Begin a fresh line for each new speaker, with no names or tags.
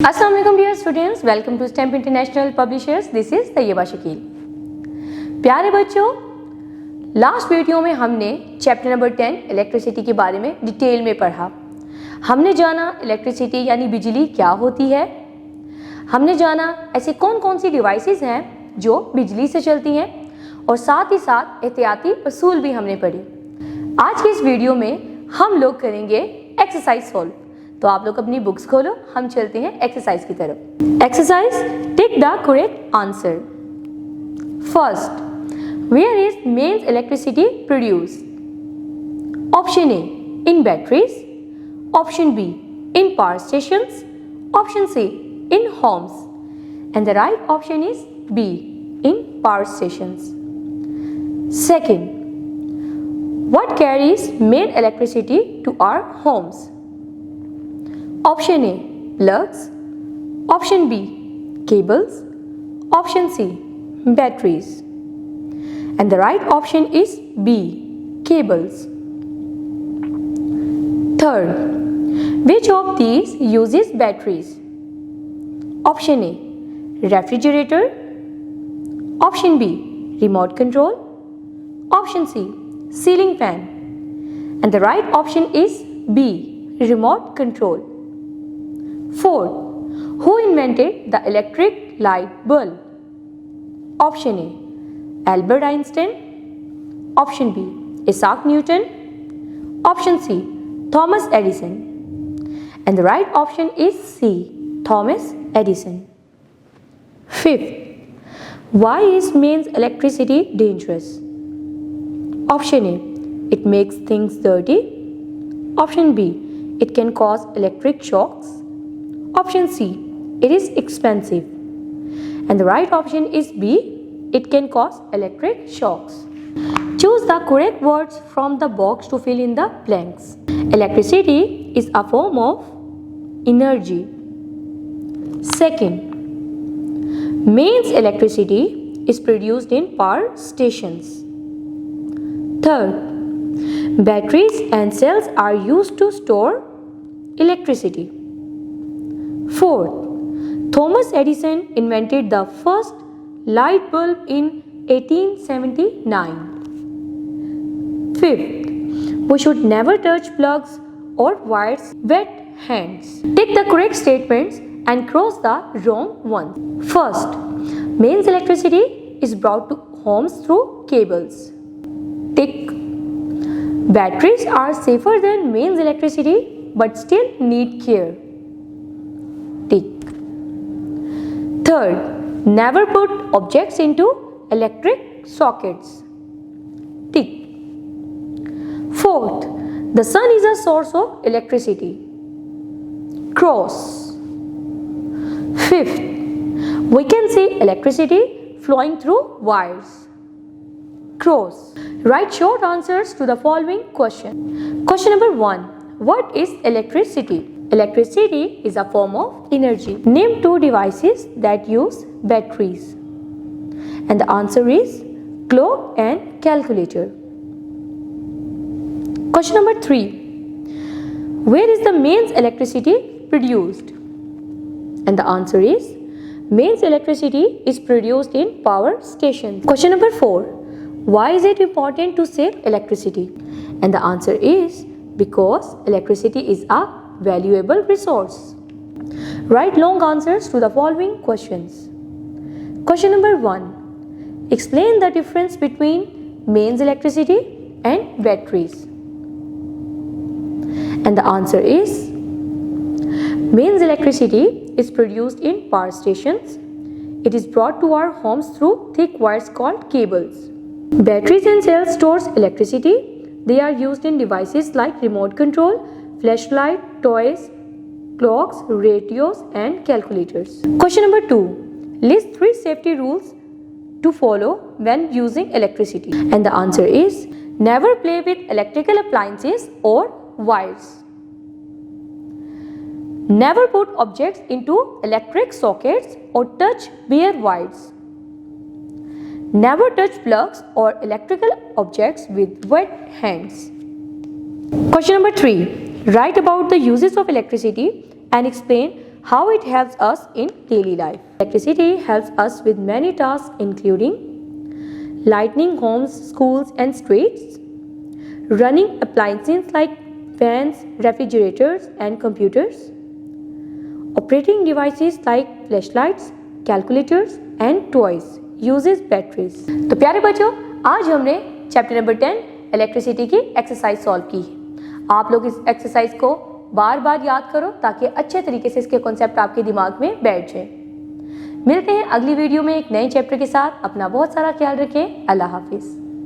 Assalamu alaikum dear students, welcome to STEM International Publishers. This is Taiba Shakeel. प्यारे बच्चों, last video में हमने chapter number 10 electricity के बारे में डिटेल में पढ़ा. हमने जाना इलेक्ट्रिसिटी यानी बिजली क्या होती है. हमने जाना ऐसे कौन कौन सी डिवाइसेस हैं जो बिजली से चलती हैं और साथ ही साथ एहतियाती उसूल भी हमने पढ़े. आज के इस वीडियो में हम लोग करेंगे एक्सरसाइज सॉल्व. तो आप लोग अपनी बुक्स खोलो, हम चलते हैं एक्सरसाइज की तरफ. Exercise, take the correct answer. First, where is mains electricity produce? Option A, in batteries. Option B, in power stations. Option C, in homes, and the right option is B, in power stations. Second, what carries main electricity to our homes? Option A, plugs. Option B, cables. Option C, batteries. And the right option is B, cables. Third, which of these uses batteries? Option A, refrigerator. Option B, remote control. Option C, ceiling fan. And the right option is B, remote control. Fourth, who invented the electric light bulb? Option A, Albert Einstein. Option B, Isaac Newton. Option C, Thomas Edison. And the right option is C, Thomas Edison. Fifth, why is mains electricity dangerous? Option A, it makes things dirty. Option B, it can cause electric shocks. Option C, it is expensive. And the right option is B, it can cause electric shocks. Choose the correct words from the box to fill in the blanks. Electricity is a form of energy. Second, mains electricity is produced in power stations. Third, batteries and cells are used to store electricity. Fourth, Thomas Edison invented the first light bulb in 1879. Fifth, we should never touch plugs or wires with wet hands. Take the correct statements and cross the wrong ones. First, mains electricity is brought to homes through cables. Tick. Batteries are safer than mains electricity but still need care. Tick. Third, never put objects into electric sockets. Tick. Fourth, the sun is a source of electricity. Cross. Fifth, we can see electricity flowing through wires. Cross. Write short answers to the following question. Question number 1. What is electricity? Electricity is a form of energy. Name two devices that use batteries. And the answer is clock and calculator. Question number 3. Where is the mains electricity produced? And the answer is mains electricity is produced in power stations. Question number 4. Why is it important to save electricity? And the answer is because electricity is a valuable resource. Write long answers to the following questions. Question number 1. Explain the difference between mains electricity and batteries. And the answer is mains electricity is produced in power stations. It is brought to our homes through thick wires called cables. Batteries and cells stores electricity. They are used in devices like remote control, flashlight, toys, clocks, radios and calculators. Question number 2. List 3 safety rules to follow when using electricity. And the answer is never play with electrical appliances or wires. Never put objects into electric sockets or touch bare wires. Never touch plugs or electrical objects with wet hands. Question number 3. Write about the uses of electricity and explain how it helps us in daily life. Electricity helps us with many tasks including lighting homes, schools and streets, running appliances like fans, refrigerators and computers, operating devices like flashlights, calculators and toys uses batteries. तो प्यारे बच्चों, आज हमने chapter number 10 electricity की exercise solve की है। आप लोग इस एक्सरसाइज को बार बार याद करो ताकि अच्छे तरीके से इसके कॉन्सेप्ट आपके दिमाग में बैठ जाए। मिलते हैं अगली वीडियो में एक नए चैप्टर के साथ। अपना बहुत सारा ख्याल रखें। अल्लाह हाफिज।